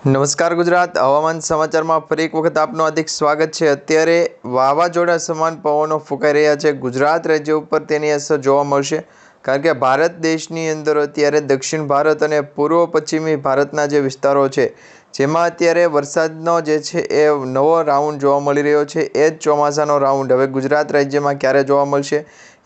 નમસ્કાર ગુજરાત હવામાન સમાચારમાં ફરી એક વખત આપનું હાર્દિક સ્વાગત છે। અત્યારે વાવાઝોડા સમાન પવનો ફૂંકાઈ રહ્યા છે। ગુજરાત રાજ્ય ઉપર તેની અસર જોવા મળશે કારણ કે ભારત દેશની અંદર અત્યારે દક્ષિણ ભારત અને પૂર્વ પશ્ચિમી ભારતના જે વિસ્તારો છે જેમાં અત્યારે વરસાદનો જે છે એ નવો રાઉન્ડ જોવા મળી રહ્યો છે। એ જ ચોમાસાનો રાઉન્ડ હવે ગુજરાત રાજ્યમાં ક્યારે જોવા મળશે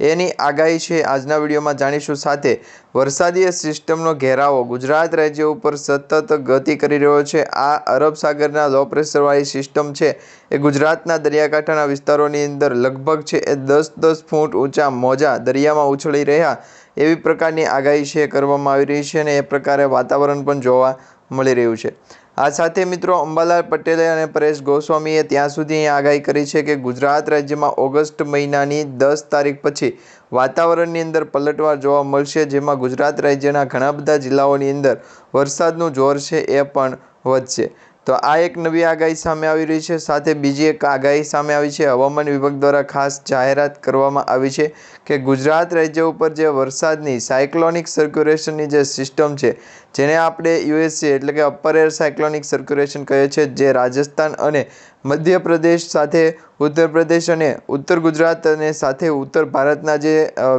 એની આગાહી છે આજના વિડીયોમાં જાણીશું। સાથે વરસાદીય સિસ્ટમનો ઘેરાવો ગુજરાત રાજ્ય ઉપર સતત ગતિ કરી રહ્યો છે। આ અરબ સાગરના લો પ્રેશરવાળી સિસ્ટમ છે એ ગુજરાતના દરિયાકાંઠાના વિસ્તારોની અંદર લગભગ છે એ 10-10 ફૂટ ઊંચા મોજા દરિયામાં ઉછળી રહ્યા એવી પ્રકારની આગાહી છે કરવામાં આવી રહી છે અને એ પ્રકારે વાતાવરણ પણ જોવા મળી રહ્યું છે। આ સાથે મિત્રો અંબાલાલ પટેલે અને પરેશ ગોસ્વામીએ ત્યાં સુધી આગાહી કરી છે કે ગુજરાત રાજ્યમાં ઓગસ્ટ મહિનાની 10 તારીખ પછી વાતાવરણની અંદર પલટવાર જોવા મળશે, જેમાં ગુજરાત રાજ્યના ઘણા બધા જિલ્લાઓની અંદર વરસાદનું જોર છે એ પણ વધશે। તો આ એક નવી આગાહી સામે આવી રહી છે। સાથે બીજી એક આગાહી સામે આવી છે। હવામાન વિભાગ દ્વારા ખાસ જાહેરાત કરવામાં આવી છે કે ગુજરાત રાજ્ય ઉપર જે વરસાદની સાયક્લોનિક સર્ક્યુલેશનની જે સિસ્ટમ છે જેને આપણે યુએસએ એટલે કે અપર એર સાયક્લોનિક સર્ક્યુલેશન કહે છે, જે રાજસ્થાન અને મધ્યપ્રદેશ સાથે ઉત્તર પ્રદેશ અને ઉત્તર ગુજરાત અને સાથે ઉત્તર ભારતના જે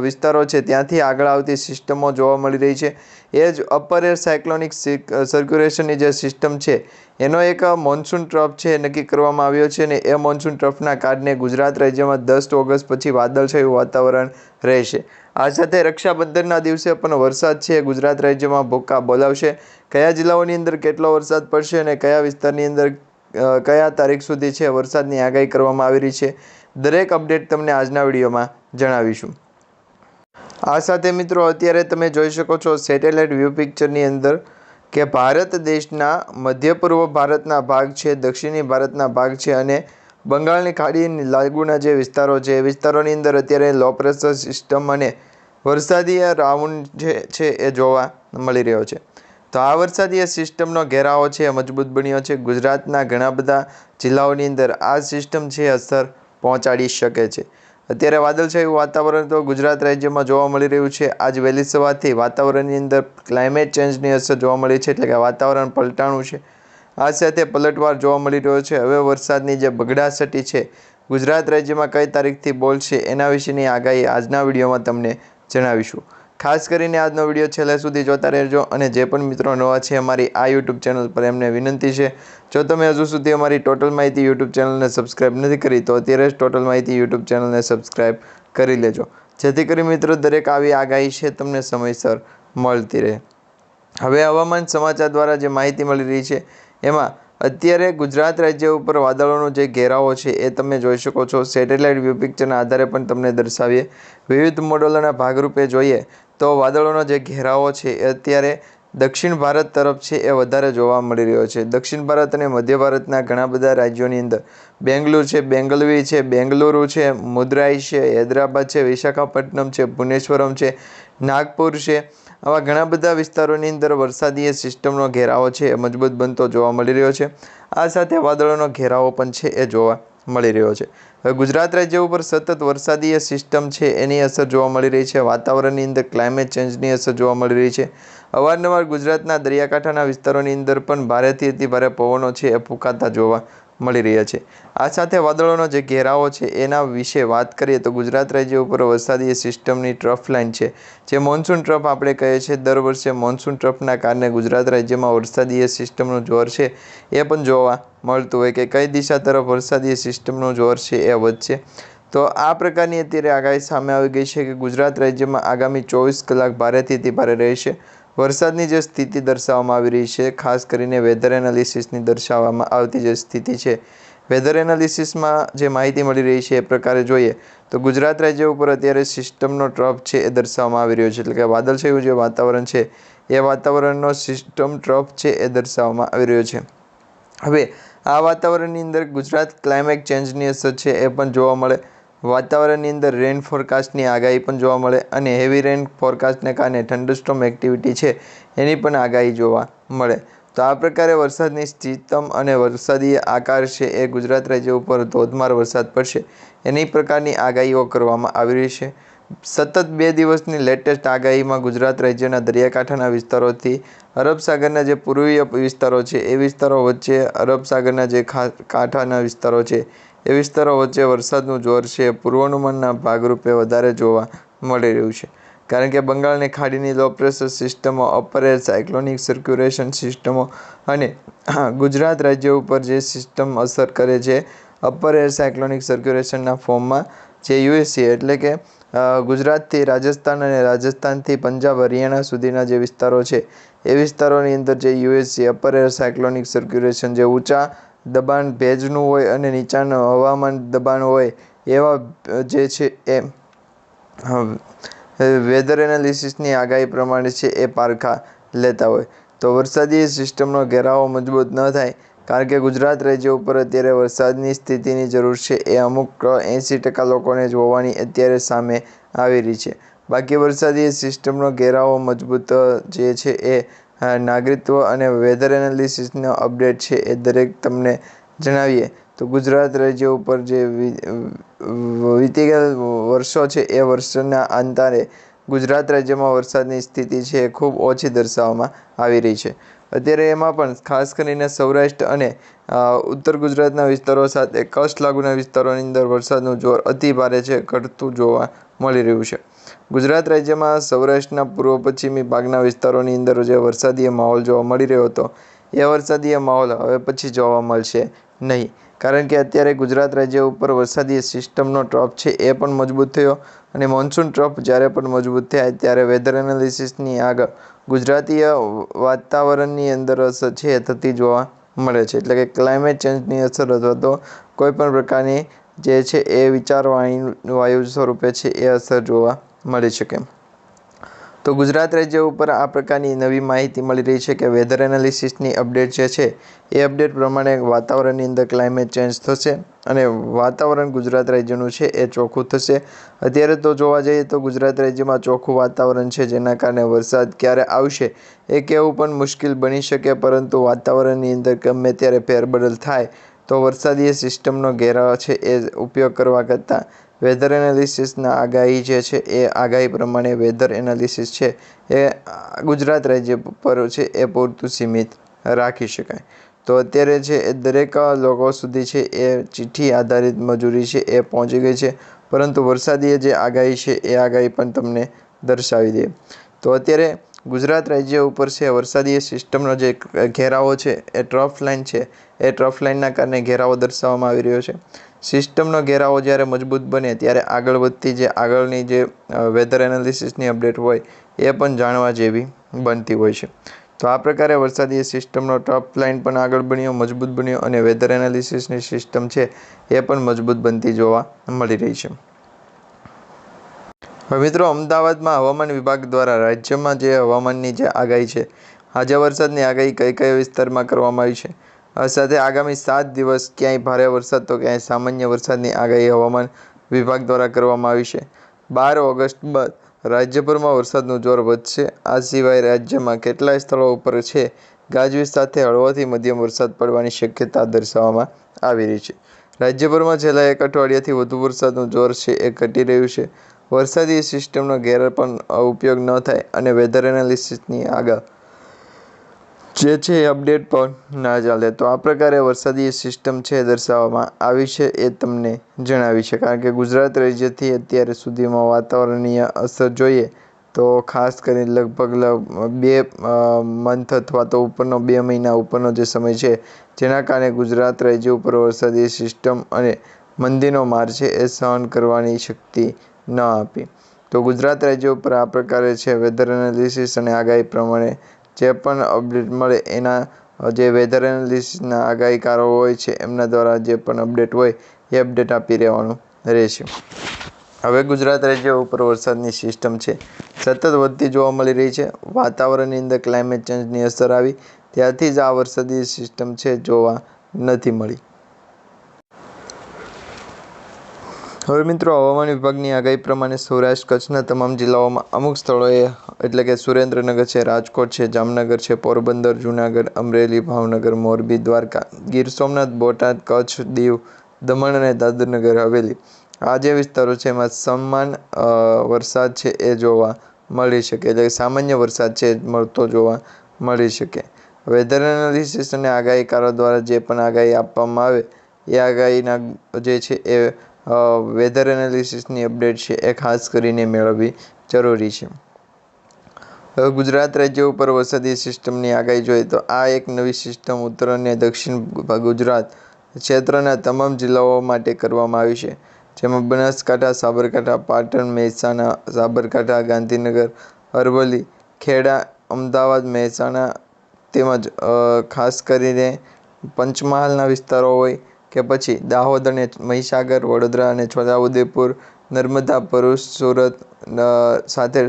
વિસ્તારો છે ત્યાંથી આગળ આવતી સિસ્ટમો જોવા મળી રહી છે। એ જ અપર એર સાયક્લોનિક સર્ક્યુલેશનની જે સિસ્ટમ છે એનો એક મોન્સૂન ટ્રફ છે નક્કી કરવામાં આવ્યો છે અને એ મોન્સૂન ટ્રફના કારણે ગુજરાત રાજ્યમાં 10 ઓગસ્ટ પછી વાદળછાયું વાતાવરણ રહેશે। આ સાથે રક્ષાબંધનના દિવસે પણ વરસાદ છે ગુજરાત રાજ્યમાં ભૂક્કા બોલાવશે। કયા જિલ્લાઓની અંદર કેટલો વરસાદ પડશે અને કયા વિસ્તારની અંદર કયા તારીખ સુધી છે વરસાદની આગાહી કરવામાં આવી રહી છે, દરેક અપડેટ તમને આજના વિડીયોમાં જણાવીશું। આ સાથે મિત્રો અત્યારે તમે જોઈ શકો છો સેટેલાઇટ વ્યૂ પિક્ચરની અંદર કે ભારત દેશના મધ્ય પૂર્વ ભારતના ભાગ છે, દક્ષિણી ભારતના ભાગ છે અને બંગાળની ખાડીની લાગુના જે વિસ્તારો છે એ વિસ્તારોની અંદર અત્યારે લો પ્રેશર સિસ્ટમ અને વરસાદીય રાઉન્ડ છે એ જોવા મળી રહ્યો છે। તો આ વરસાદીય સિસ્ટમનો ઘેરાવો છે મજબૂત બન્યો છે। ગુજરાતના ઘણા બધા જિલ્લાઓની અંદર આ સિસ્ટમ છે અસર પહોંચાડી શકે છે। અત્યારે વાદળછાયું વાતાવરણ તો ગુજરાત રાજ્યમાં જોવા મળી રહ્યું છે। આજ વહેલી સવારથી વાતાવરણની અંદર ક્લાઇમેટ ચેન્જની અસર જોવા મળી છે, એટલે કે વાતાવરણ પલટાણું છે। આ સાથે પલટવાર જોવા મળી રહ્યો છે। હવે વરસાદની જે બગડાસટી છે ગુજરાત રાજ્યમાં કઈ તારીખથી બોલશે એના વિશેની આગાહી આજના વિડીયોમાં તમને જણાવીશું। ખાસ કરીને આજનો વિડીયો છેલ્લે સુધી જોતા રહેજો અને જે પણ મિત્રો નવા છે અમારી આ યુટ્યુબ ચેનલ પર એમને વિનંતી છે, જો તમે હજુ સુધી અમારી ટોટલ માહિતી યુટ્યુબ ચેનલને સબસ્ક્રાઈબ નથી કરી તો અત્યારે જ ટોટલ માહિતી યુટ્યુબ ચેનલને સબસ્ક્રાઈબ કરી લેજો, જેથી કરી મિત્રો દરેક આવી આગાહી છે તમને સમયસર મળતી રહે। હવે હવામાન સમાચાર દ્વારા જે માહિતી મળી રહી છે એમાં અત્યારે ગુજરાત રાજ્ય ઉપર વાદળોનો જે ઘેરાવો છે એ તમે જોઈ શકો છો। સેટેલાઇટ વ્યૂ પિક્ચરના આધારે પણ તમને દર્શાવીએ, વિવિધ મોડલોના ભાગરૂપે જોઈએ તો વાદળોનો જે ઘેરાવો છે એ અત્યારે દક્ષિણ ભારત તરફ છે એ વધારે જોવા મળી રહ્યો છે। દક્ષિણ ભારત અને મધ્ય ભારતના ઘણા બધા રાજ્યોની અંદર બેંગ્લુરુ છે, બેંગલવી છે, બેંગલુરુ છે, મદુરાઈ છે, હૈદરાબાદ છે, વિશાખાપટ્ટનમ છે, ભુવનેશ્વરમ છે, નાગપુર છે, આવા ઘણા બધા વિસ્તારોની અંદર વરસાદીય સિસ્ટમનો ઘેરાવો છે એ મજબૂત બનતો જોવા મળી રહ્યો છે। આ સાથે વાદળોનો ઘેરાવો પણ છે એ જોવા મળી રહ્યો છે। હવે ગુજરાત રાજ્ય ઉપર સતત વરસાદીય સિસ્ટમ છે એની અસર જોવા મળી રહી છે। વાતાવરણની અંદર ક્લાઇમેટ ચેન્જની અસર જોવા મળી રહી છે। અવારનવાર ગુજરાતના દરિયાકાંઠાના વિસ્તારોની અંદર પણ ભારેથી અતિ ભારે પવનો છે એ ફૂંકાતા જોવા મળી રહ્યા છે। આ સાથે વાદળોનો જે ઘેરાવો છે એના વિશે વાત કરીએ તો ગુજરાત રાજ્ય ઉપર વરસાદીય સિસ્ટમની ટ્રફ લાઇન છે, જે મોન્સૂન ટ્રફ આપણે કહીએ છીએ। દર વર્ષે મોન્સૂન ટ્રફના કારણે ગુજરાત રાજ્યમાં વરસાદીય સિસ્ટમનું જોર છે એ પણ જોવા મળતું હોય કે કઈ દિશા તરફ વરસાદીય સિસ્ટમનું જોર છે એ વધશે। તો આ પ્રકારની અત્યારે આગાહી સામે આવી ગઈ છે કે ગુજરાત રાજ્યમાં આગામી 24 કલાક ભારેથી અતિ ભારે રહેશે। વરસાદની જે સ્થિતિ દર્શાવવામાં આવી રહી છે, ખાસ કરીને વેધર એનાલિસિસની દર્શાવવામાં આવતી જે સ્થિતિ છે, વેધર એનાલિસિસમાં જે માહિતી મળી રહી છે એ પ્રકારે જોઈએ તો ગુજરાત રાજ્ય ઉપર અત્યારે સિસ્ટમનો ટ્રફ છે એ દર્શાવવામાં આવી રહ્યો છે, એટલે કે વાદળછાયું જે વાતાવરણ છે એ વાતાવરણનો સિસ્ટમ ટ્રફ છે એ દર્શાવવામાં આવી રહ્યો છે। હવે આ વાતાવરણની અંદર ગુજરાત ક્લાઇમેટ ચેન્જની અસર છે એ પણ જોવા મળે, વાતાવરણની અંદર રેન ફોરકાસ્ટની આગાહી પણ જોવા મળે અને હેવી રેન ફોરકાસ્ટને કારણે થંડરસ્ટોર્મ એક્ટિવિટી છે એની પણ આગાહી જોવા મળે। તો આ પ્રકારે વરસાદની સિસ્ટમ અને વરસાદી આકાર છે એ ગુજરાત રાજ્ય ઉપર ધોધમાર વરસાદ પડશે એની પ્રકારની આગાહીઓ કરવામાં આવી રહી છે। સતત 2 દિવસની લેટેસ્ટ આગાહીમાં ગુજરાત રાજ્યના દરિયાકાંઠાના વિસ્તારોથી અરબ સાગરના જે પૂર્વીય વિસ્તારો છે એ વિસ્તારો વચ્ચે અરબ સાગરના જે કાંઠાના વિસ્તારો છે એ વિસ્તારો વચ્ચે વરસાદનું જોર છે પૂર્વાનુમાનના ભાગરૂપે વધારે જોવા મળી રહ્યું છે. કારણ કે બંગાળની ખાડીની લો પ્રેશર સિસ્ટમો, અપર એર સાયક્લોનિક સર્ક્યુલેશન સિસ્ટમો અને ગુજરાત રાજ્ય ઉપર જે સિસ્ટમ અસર કરે છે અપર એર સાયક્લોનિક સર્ક્યુલેશનના ફોર્મમાં જે યુએસી એટલે કે ગુજરાતથી રાજસ્થાન અને રાજસ્થાનથી પંજાબ હરિયાણા સુધીના જે વિસ્તારો છે એ વિસ્તારોની અંદર જે UAC upper air cyclonic circulation જે ઊંચા દબાણ ભેજનું હોય અને નીચાનું હવામાન દબાણ હોય એવા જે છે એ વેધર એનાલિસિસની આગાહી પ્રમાણે છે એ પારખા લેતા હોય. તો વરસાદી સિસ્ટમનો ઘેરાવો મજબૂત ન થાય કારણ કે ગુજરાત રાજ્ય ઉપર અત્યારે વરસાદની સ્થિતિની જરૂર છે એ અમુક 80% લોકોને જોવાની અત્યારે સામે આવી રહી છે. બાકી વરસાદી સિસ્ટમનો ઘેરાવો મજબૂત જે છે એ નાગરિકત્વ અને વેધર એનાલિસિસનો અપડેટ છે એ દરેક તમને જણાવીએ તો ગુજરાત રાજ્ય ઉપર જે વીતી ગયેલ વર્ષો છે એ વર્ષના અંતરે ગુજરાત રાજ્યમાં વરસાદની સ્થિતિ છે એ ખૂબ ઓછી દર્શાવવામાં આવી રહી છે. અત્યારે એમાં પણ ખાસ કરીને સૌરાષ્ટ્ર અને ઉત્તર ગુજરાતના વિસ્તારો સાથે કચ્છ લાગુના વિસ્તારોની અંદર વરસાદનું જોર અતિ ભારે છે ઘટતું જોવા મળી રહ્યું છે. ગુજરાત રાજ્યમાં સૌરાષ્ટ્રના પૂર્વ પશ્ચિમી ભાગના વિસ્તારોની અંદર જે વરસાદીય માહોલ જોવા મળી રહ્યો હતો એ વરસાદીય માહોલ હવે પછી જોવા મળશે નહીં. કારણ કે અત્યારે ગુજરાત રાજ્ય ઉપર વરસાદી સિસ્ટમનો ટ્રફ છે એ પણ મજબૂત થયો અને મોન્સૂન ટ્રફ જ્યારે પણ મજબૂત થાય ત્યારે વેધર એનાલિસિસની આગળ ગુજરાતીય વાતાવરણની અંદર અસર છે એ થતી જોવા મળે છે. એટલે કે ક્લાઇમેટ ચેન્જની અસર અથવા તો કોઈપણ પ્રકારની જે છે એ વાયુ સ્વરૂપે છે એ અસર જોવા મળી શકે. તો ગુજરાત રાજ્ય ઉપર આ પ્રકારની નવી માહિતી મળી રહી છે કે વેધર એનાલિસિસની અપડેટ જે છે એ અપડેટ પ્રમાણે વાતાવરણની અંદર ક્લાઇમેટ ચેન્જ થશે અને વાતાવરણ ગુજરાત રાજ્યનું છે એ ચોખ્ખું થશે. અત્યારે તો જોવા જઈએ તો ગુજરાત રાજ્યમાં ચોખ્ખું વાતાવરણ છે જેના કારણે વરસાદ ક્યારે આવશે એ કહેવું પણ મુશ્કેલ બની શકે પરંતુ વાતાવરણની અંદર ગમે ત્યારે ફેરબદલ થાય તો વરસાદી સિસ્ટમનો ઘેરાવો છે એ ઉપયોગ કરવા કરતાં વેધર એનાલિસિસના આગાહી જે છે એ આગાહી પ્રમાણે વેધર એનાલિસિસ છે એ ગુજરાત રાજ્ય પર છે એ પૂરતું સીમિત રાખી શકાય. તો અત્યારે છે એ દરેક લોકો સુધી છે એ ચિઠ્ઠી આધારિત મજૂરી છે એ પહોંચી ગઈ છે પરંતુ વરસાદી જે આગાહી છે એ આગાહી પણ તમને દર્શાવી દે. તો અત્યારે ગુજરાત રાજ્ય ઉપર છે વરસાદી સિસ્ટમનો જે ઘેરાવો છે એ ટ્રફ લાઇન છે એ ટ્રફ લાઇનના કારણે ઘેરાવો દર્શાવવામાં આવી રહ્યો છે. સિસ્ટમનો ઘેરાવો જ્યારે મજબૂત બને ત્યારે આગળ વધતી જે આગળની જે વેધર એનાલિસિસની અપડેટ હોય એ પણ જાણવા જેવી બનતી હોય છે. તો આ પ્રકારે વરસાદી સિસ્ટમનો ટ્રફ લાઇન પણ આગળ બન્યો, મજબૂત બન્યો અને વેધર એનાલિસિસની સિસ્ટમ છે એ પણ મજબૂત બનતી જોવા મળી રહી છે. હવે મિત્રો, અમદાવાદમાં હવામાન વિભાગ દ્વારા રાજ્યમાં જે હવામાનની જે આગાહી છે, આજે વરસાદની આગાહી કઈ કઈ વિસ્તારમાં કરવામાં આવી છે, આ સાથે આગામી 7 દિવસ ક્યાંય ભારે વરસાદ તો ક્યાંય સામાન્ય વરસાદની આગાહી હવામાન વિભાગ દ્વારા કરવામાં આવી છે. 12 ઓગસ્ટ બાદ રાજ્યભરમાં વરસાદનું જોર વધશે. આ સિવાય રાજ્યમાં કેટલાય સ્થળો ઉપર છે ગાજવીજ સાથે હળવોથી મધ્યમ વરસાદ પડવાની શક્યતા દર્શાવવામાં આવી રહી છે. રાજ્યભરમાં છેલ્લા 1 અઠવાડિયાથી વધુ વરસાદનું જોર છે એ ઘટી રહ્યું છે. વરસાદી સિસ્ટમનો પણ ઉપયોગ ન થાય અને વેધર એનાલિસિસની આગળ જે છે એ અપડેટ પણ ના ચાલે. તો આ પ્રકારે વરસાદી સિસ્ટમ છે દર્શાવવામાં આવી છે એ તમને જણાવી છે. કારણ કે ગુજરાત રાજ્યથી અત્યારે સુધીમાં વાતાવરણીય અસર જોઈએ તો ખાસ કરીને લગભગ 2 મંથ અથવા તો ઉપરનો 2 મહિના ઉપરનો જે સમય છે જેના કારણે ગુજરાત રાજ્ય ઉપર વરસાદી સિસ્ટમ અને મંદીનો માર છે એ સહન કરવાની શક્તિ ન આપી. તો ગુજરાત રાજ્ય ઉપર આ પ્રકારે છે વેધર એનાલિસિસ અને આગાહી પ્રમાણે જે પણ અપડેટ મળે એના જે વેધર એનાલિસિસના આગાહીકારો હોય છે એમના દ્વારા જે પણ અપડેટ હોય એ અપડેટ આપી રહેવાનું રહેશે. હવે ગુજરાત રાજ્ય ઉપર વરસાદની સિસ્ટમ છે સતત વધતી જોવા મળી રહી છે. વાતાવરણની અંદર ક્લાઇમેટ ચેન્જની અસર આવી ત્યારથી જ આ વરસાદી સિસ્ટમ છે જોવા નથી મળી. હવે મિત્રો, હવામાન વિભાગની આગાહી પ્રમાણે સૌરાષ્ટ્ર કચ્છના તમામ જિલ્લાઓમાં અમુક સ્થળોએ એટલે કે સુરેન્દ્રનગર છે, રાજકોટ છે, જામનગર છે, પોરબંદર, જૂનાગઢ, અમરેલી, ભાવનગર, મોરબી, દ્વારકા, ગીર સોમનાથ, બોટાદ, કચ્છ, દીવ, દમણ અને દાદરનગર હવેલી આ જે વિસ્તારો છે એમાં સમાન વરસાદ છે એ જોવા મળી શકે, એટલે સામાન્ય વરસાદ છે મળતો જોવા મળી શકે. વેધર એનાલિસિસ અને આગાહીકારો દ્વારા જે પણ આગાહી આપવામાં આવે એ આગાહીના જે છે એ વેધર એનાલિસિસની અપડેટ છે એ ખાસ કરીને મેળવવી જરૂરી છે. હવે ગુજરાત રાજ્ય ઉપર વરસાદી સિસ્ટમની આગાહી જોઈએ તો આ એક નવી સિસ્ટમ ઉત્તર અને દક્ષિણ ગુજરાત ક્ષેત્રના તમામ જિલ્લાઓ માટે કરવામાં આવી છે, જેમાં બનાસકાંઠા, સાબરકાંઠા, પાટણ, મહેસાણા, સાબરકાંઠા, ગાંધીનગર, અરવલ્લી, ખેડા, અમદાવાદ, મહેસાણા તેમજ ખાસ કરીને પંચમહાલના વિસ્તારો હોય કે પછી દાહોદ અને મહીસાગર, વડોદરા અને છોટાઉદેપુર, નર્મદા, ભરૂચ, સુરત સાથે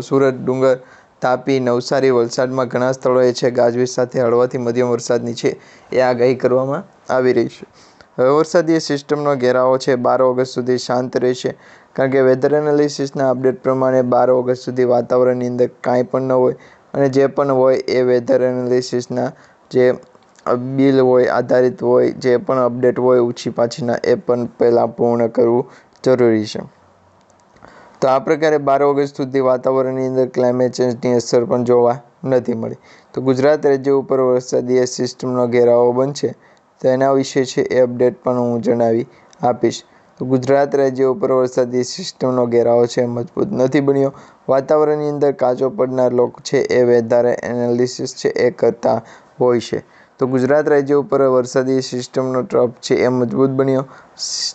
સુરત, ડુંગર, તાપી, નવસારી, વલસાડમાં ઘણા સ્થળોએ છે ગાજવીજ સાથે હળવાથી મધ્યમ વરસાદની છે એ આગાહી કરવામાં આવી રહી છે. હવે વરસાદી સિસ્ટમનો ઘેરાવો છે 12 ઓગસ્ટ સુધી શાંત રહેશે, કારણ કે વેધર એનાલિસિસના અપડેટ પ્રમાણે 12 ઓગસ્ટ સુધી વાતાવરણની અંદર કાંઈ પણ ન હોય અને જે પણ હોય એ વેધર એનાલિસિસના જે બિલ હોય, આધારિત હોય, જે પણ અપડેટ હોય ઊંચી પાછીના એ પણ પહેલાં પૂર્ણ કરવું જરૂરી છે. તો આ પ્રકારે 12 ઓગસ્ટ સુધી વાતાવરણની અંદર ક્લાઇમેટ ચેન્જની અસર પણ જોવા નથી મળી. તો ગુજરાત રાજ્ય ઉપર વરસાદી સિસ્ટમનો ઘેરાવો બનશે તો એના વિશે છે એ અપડેટ પણ હું જણાવી આપીશ. તો ગુજરાત રાજ્ય ઉપર વરસાદી સિસ્ટમનો ઘેરાવો છે મજબૂત નથી બન્યો. વાતાવરણની અંદર કાચો પડનાર લોકો છે એ વેધર એનાલિસિસ છે એ કરતા હોય છે. તો ગુજરાત રાજ્ય ઉપર વરસાદી સિસ્ટમનો ટ્રફ છે એ મજબૂત બન્યો.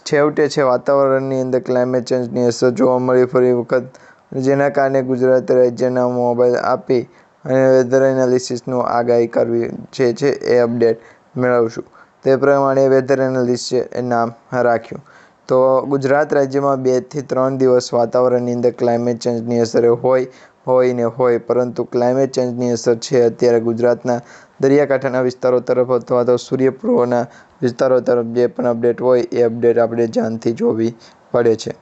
છેવટે છે વાતાવરણની અંદર ક્લાઇમેટ ચેન્જની અસર જોવા મળી ફરી વખત, જેના કારણે ગુજરાત રાજ્યના મોબાઈલ આપી અને વેધર એનાલિસિસનું આગાહી કરવી છે એ અપડેટ મેળવશું. તે પ્રમાણે વેધર એનાલિસ્ટ છે એ નામ રાખ્યું. તો ગુજરાત રાજ્યમાં 2 થી 3 દિવસ વાતાવરણની અંદર ક્લાઇમેટ ચેન્જની અસર હોય, પરંતુ ક્લાઇમેટ ચેન્જની અસર છે અત્યારે ગુજરાતના દરિયાકાંઠાના વિસ્તારો તરફ અથવા તો સૂર્યપૂર્વના વિસ્તારો તરફ જે પણ અપડેટ હોય એ અપડેટ આપણે ધ્યાનથી જોવી પડે છે.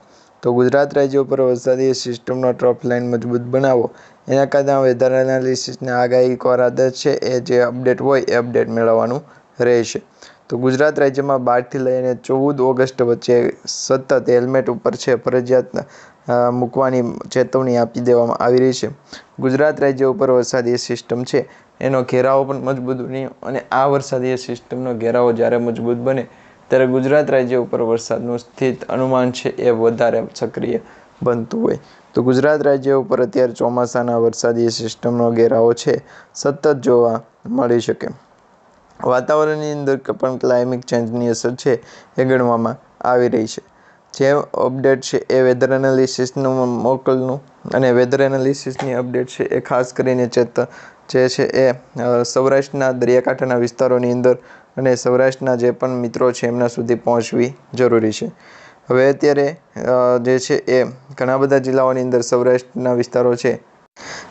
તો ગુજરાત રાજ્ય ઉપર વરસાદી સિસ્ટમનો ટ્રફ લાઇન મજબૂત બનાવો એના કારણે વેધર એનાલિસિસના આગાહીકાર આદત છે એ જે અપડેટ હોય એ અપડેટ મેળવવાનું રહેશે. તો ગુજરાત રાજ્યમાં 12 થી લઈને 14 ઓગસ્ટ વચ્ચે સતત હેલ્મેટ ઉપર છે ફરજિયાત મૂકવાની ચેતવણી આપી દેવામાં આવી રહી છે. ગુજરાત રાજ્ય ઉપર વરસાદી સિસ્ટમ છે એનો ઘેરાવો પણ મજબૂત બન્યો અને આ વરસાદી સિસ્ટમનો ઘેરાવો જ્યારે મજબૂત બને ત્યારે ગુજરાત રાજ્ય ઉપર વરસાદનું સ્થિત અનુમાન છે એ વધારે સક્રિય બનતું હોય. તો ગુજરાત રાજ્ય ઉપર અત્યારે ચોમાસાના વરસાદી સિસ્ટમનો ઘેરાવો છે સતત જોવા મળી શકે. વાતાવરણની અંદર પણ ક્લાઇમેટ ચેન્જની અસર છે એ ગણવામાં આવી રહી છે. જે અપડેટ છે એ વેધર એનાલિસિસનું મોકલનું અને વેધર એનાલિસિસની અપડેટ છે એ ખાસ કરીને જે છે એ સૌરાષ્ટ્રના દરિયાકાંઠાના વિસ્તારોની અંદર અને સૌરાષ્ટ્રના જે પણ મિત્રો છે એમના સુધી પહોંચવી જરૂરી છે. હવે અત્યારે જે છે એ ઘણા બધા જિલ્લાઓની અંદર સૌરાષ્ટ્રના વિસ્તારો છે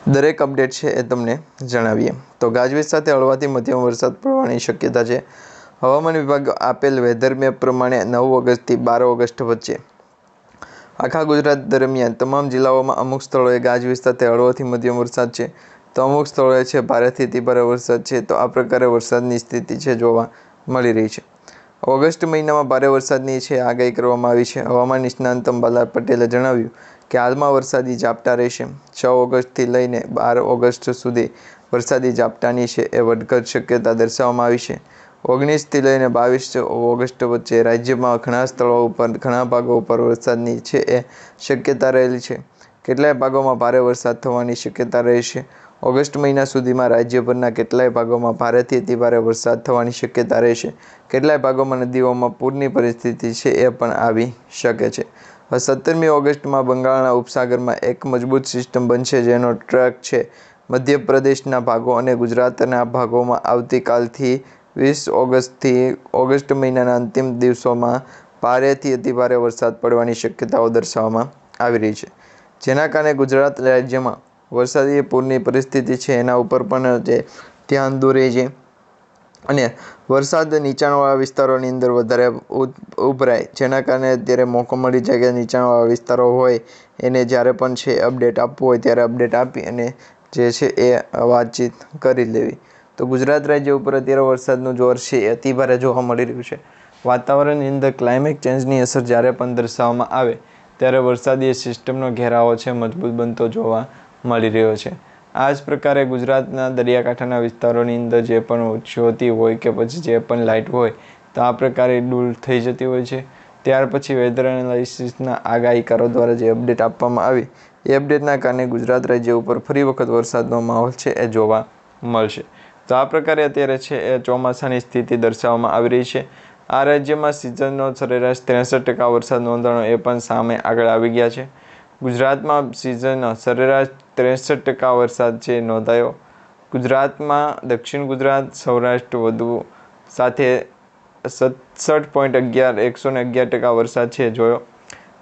દરેક અપડેટ છે એ તમને જણાવીએ. તો ગાજવીજ સાથે હળવાથી મધ્યમ વરસાદ પડવાની શક્યતા છે. હવામાન વિભાગ આપેલ વેધર મેપ પ્રમાણે 9 ઓગસ્ટથી 12 ઓગસ્ટ વચ્ચે આખા ગુજરાત દરમિયાન તમામ જિલ્લાઓમાં અમુક સ્થળોએ ગાજવીજ સાથે હળવાથી મધ્યમ વરસાદ છે, તો અમુક સ્થળોએ છે ભારેથી અતિભારે વરસાદ છે. તો આ પ્રકારે વરસાદની સ્થિતિ છે જોવા મળી રહી છે. ઓગસ્ટ મહિનામાં ભારે વરસાદની છે આગાહી કરવામાં આવી છે. હવામાન નિષ્ણાત અંબાલાલ પટેલે જણાવ્યું કે હાલમાં વરસાદી ઝાપટા રહેશે. 6 ઓગસ્ટથી લઈને 12 ઓગસ્ટ સુધી વરસાદી ઝાપટાની છે એ વધઘટ શક્યતા દર્શાવવામાં આવી છે. 19થી લઈને 22 ઓગસ્ટ વચ્ચે રાજ્યમાં ઘણા સ્થળો ઉપર ઘણા ભાગો ઉપર વરસાદની છે એ શક્યતા રહેલી છે. કેટલાય ભાગોમાં ભારે વરસાદ થવાની શક્યતા રહેશે. ઓગસ્ટ મહિના સુધીમાં રાજ્યભરના કેટલાય ભાગોમાં ભારેથી અતિભારે વરસાદ થવાની શક્યતા રહેશે. કેટલાય ભાગોમાં નદીઓમાં પૂરની પરિસ્થિતિ છે એ પણ આવી શકે છે. 17મી ઓગસ્ટમાં બંગાળના ઉપસાગરમાં એક મજબૂત સિસ્ટમ બનશે, જેનો ટ્રેક છે મધ્યપ્રદેશના ભાગો અને ગુજરાતના ભાગોમાં આવતીકાલથી 20 ઓગસ્ટથી ઓગસ્ટ મહિનાના અંતિમ દિવસોમાં ભારેથી અતિભારે વરસાદ પડવાની શક્યતાઓ દર્શાવવામાં આવી રહી છે. જેના કારણે ગુજરાત રાજ્યમાં વરસાદી પૂરની પરિસ્થિતિ છે એના ઉપર પણ જે ધ્યાન દોરે છે અને વરસાદ નીચાણવાળા વિસ્તારોની અંદર વધારે ઉભરાય, જેના કારણે અત્યારે મોકો મળી જાય કે નીચાણવાળા વિસ્તારો હોય એને જ્યારે પણ છે અપડેટ આપવું હોય ત્યારે અપડેટ આપી અને જે છે એ વાતચીત કરી લેવી. તો ગુજરાત રાજ્ય ઉપર અત્યારે વરસાદનું જોર છે એ અતિભારે જોવા મળી રહ્યું છે. વાતાવરણની અંદર ક્લાઇમેટ ચેન્જની અસર જ્યારે પણ દર્શાવવામાં આવે ત્યારે વરસાદી સિસ્ટમનો ઘેરાવો છે મજબૂત બનતો જોવા મળી રહ્યો છે. આ જ પ્રકારે ગુજરાતના દરિયાકાંઠાના વિસ્તારોની અંદર જે પણ જ્યોતિ હોય કે પછી જે પણ લાઇટ હોય તો આ પ્રકારે ડૂલ થઈ જતી હોય છે. ત્યાર પછી વેધર એનાલિસિસના આગાહીકારો દ્વારા જે અપડેટ આપવામાં આવી એ અપડેટના કારણે ગુજરાત રાજ્ય ઉપર ફરી વખત વરસાદનો માહોલ છે એ જોવા મળશે. તો આ પ્રકારે અત્યારે છે એ ચોમાસાની સ્થિતિ દર્શાવવામાં આવી રહી છે. આ રાજ્યમાં સિઝનનો સરેરાશ 63% વરસાદ નોંધાણો એ પણ સામે આગળ આવી ગયા છે. ગુજરાતમાં સિઝનનો સરેરાશ 63% વરસાદ છે નોંધાયો. ગુજરાતમાં દક્ષિણ ગુજરાત, સૌરાષ્ટ્ર વધુ સાથે 111% વરસાદ છે જોયો.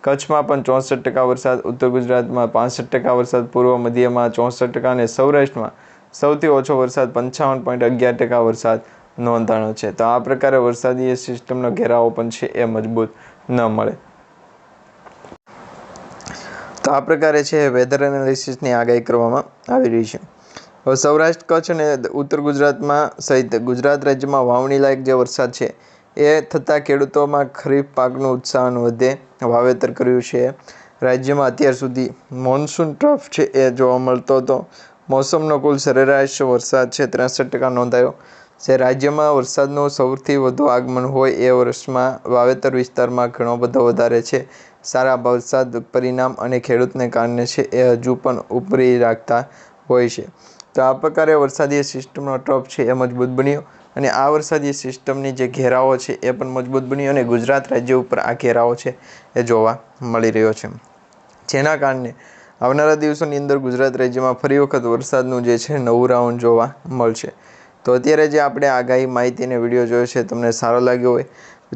કચ્છમાં પણ 64% વરસાદ, ઉત્તર ગુજરાતમાં 65% વરસાદ, પૂર્વ મધ્યમાં 64% અને સૌરાષ્ટ્રમાં સૌથી ઓછો વરસાદ 55.11% વરસાદ નોંધાણો છે. તો આ પ્રકારે વરસાદી સિસ્ટમનો ઘેરાવો પણ છે એ મજબૂત ન મળે. તો આ પ્રકારે છે વેધર એનાલિસિસની આગાહી કરવામાં આવી રહી છે. હવે સૌરાષ્ટ્ર, કચ્છ અને ઉત્તર ગુજરાતમાં સહિત ગુજરાત રાજ્યમાં વાવણી લાયક જે વરસાદ છે એ થતાં ખેડૂતોમાં ખરીફ પાકનું ઉત્સાહન વધે. વાવેતર કર્યું છે. રાજ્યમાં અત્યાર સુધી મોન્સૂન ટ્રફ છે એ જોવા મળતો હતો. મોસમનો કુલ સરેરાશ વરસાદ છે 63% નોંધાયો. જે રાજ્યમાં વરસાદનું સૌથી વધુ આગમન હોય એ વર્ષમાં વાવેતર વિસ્તારમાં ઘણો બધો વધારે છે. સારા વરસાદ પરિણામ અને ખેડૂતને કારણે છે એ હજુ પણ ઉપરી રાખતા હોય છે. તો આ પ્રકારે વરસાદી સિસ્ટમનો ટ્રફ છે એ મજબૂત બન્યો અને આ વરસાદી સિસ્ટમની જે ઘેરાવો છે એ પણ મજબૂત બન્યો અને ગુજરાત રાજ્ય ઉપર આ ઘેરાવો છે એ જોવા મળી રહ્યો છે. જેના કારણે આવનારા દિવસોની અંદર ગુજરાત રાજ્યમાં ફરી વખત વરસાદનું જે છે નવું રાઉન્ડ જોવા મળશે. તો અત્યારે જે આપણે આગાહી માહિતી અને વિડીયો જોયો છે તમને સારો લાગ્યો હોય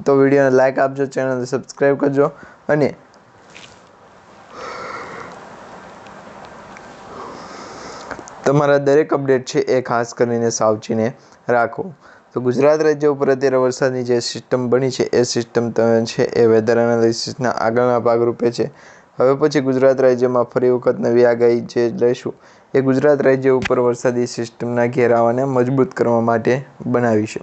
તો વિડીયોને લાઇક આપજો, ચેનલને સબસ્ક્રાઈબ કરજો અને તમારા દરેક અપડેટ છે એ ખાસ કરીને સાવચીને રાખો. તો ગુજરાત રાજ્ય ઉપર અત્યારે વરસાદની જે સિસ્ટમ બની છે એ સિસ્ટમ છે એ વેધર એનાલિસિસના આગળના ભાગરૂપે છે. હવે પછી ગુજરાત રાજ્યમાં ફરી વખત નવી આગાહી જે લઈશું એ ગુજરાત રાજ્ય ઉપર વરસાદી સિસ્ટમના ઘેરાવાને મજબૂત કરવા માટે બનાવી છે.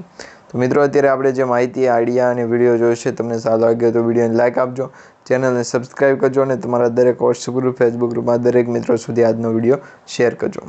તો મિત્રો અત્યારે આપણે જે માહિતી, આઈડિયા અને વિડીયો જોયો છે તમને સારો લાગ્યો તો વિડીયોને લાઇક આપજો, ચેનલને સબસ્ક્રાઈબ કરજો અને તમારા દરેક વોટ્સઅપ ગ્રુપ, ફેસબુક ગ્રુપમાં દરેક મિત્રો સુધી આજનો વિડીયો શેર કરજો.